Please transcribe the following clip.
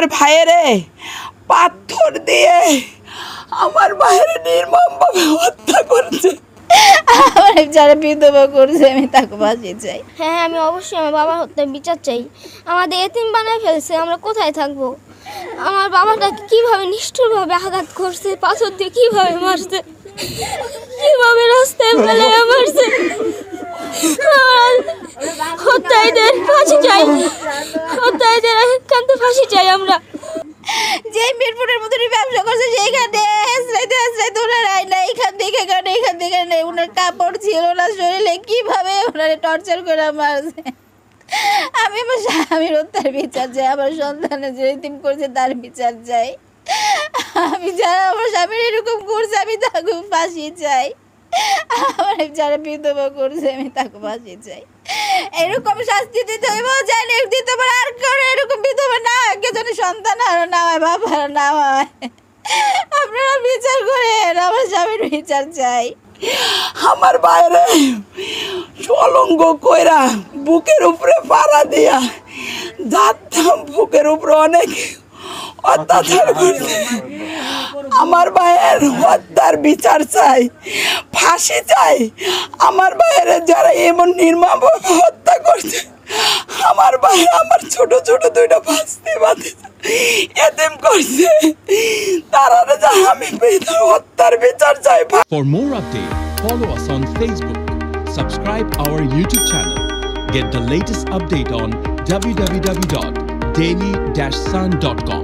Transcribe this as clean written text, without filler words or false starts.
আমার ভাইয়েরে পাথর দিয়ে আমার ভাইয়ের নির্মমভাবে হত্যা করছে। আমার যারা বিধবা করছে আমি তাকে বাঁচিয়ে চাই। হ্যাঁ, আমি অবশ্যই আমার বাবার হত্যার বিচার চাই। আমাদের এতিম বানায় ফেলছে, আমরা কোথায় থাকবো? আমার বাবাটাকে কিভাবে নিষ্ঠুরভাবে আঘাত করছে, পাথর দিয়ে কিভাবে মারছে, কিভাবে রাস্তায় ফেলে মারছে। হত্যাদের ফাঁসি চাই, হত্যাদের একান্ত ফাঁসি চাই। আমরা যে মিরপুরের মতনই ব্যবসা করছে সেইখানে এখান থেকে ওনার কাপড় ছিল না শরীরে, কিভাবে ওনারে টর্চার করে মারছে। আমি আমার স্বামীর হত্যার বিচার চাই, আমার সন্তানের যে ইতিম করছে তার বিচার চাই। আমি যারা আমার স্বামীর এরকম করছে আমি তাকে ফাঁসি চাই। আমার যারা বিধবা করছে আমি তাকে ফাঁসি চাই। এরকম শাস্তি দিতে হইব জানি দিতে পারে, আর কেউ এরকম বিধবা না কে যেন সন্তান আরো না হয়, বাবা আরো না হয়। আপনারা বিচার করেন, আমার স্বামীর বিচার চাই। আমার বাইরে অলঙ্গ কইরা বুকের উপরে পাড়া দিয়া যাতাম, বুকের উপরে অনেক অত্যাচার করছে। আমার ভাইয়ের হত্যার বিচার চাই, ফাঁসি চাই। আমার ভাইয়ের যারা এমন নির্মমভাবে হত্যা করছে, আমার ভাই আমার ছোট ছোট দুইটা ভাস্তি বাঁধে এতিম করছে, তারা যা আমি হত্যার বিচার চাই। For more updates, follow us on Facebook, subscribe our YouTube channel, get the latest update on www.daily-sun.com.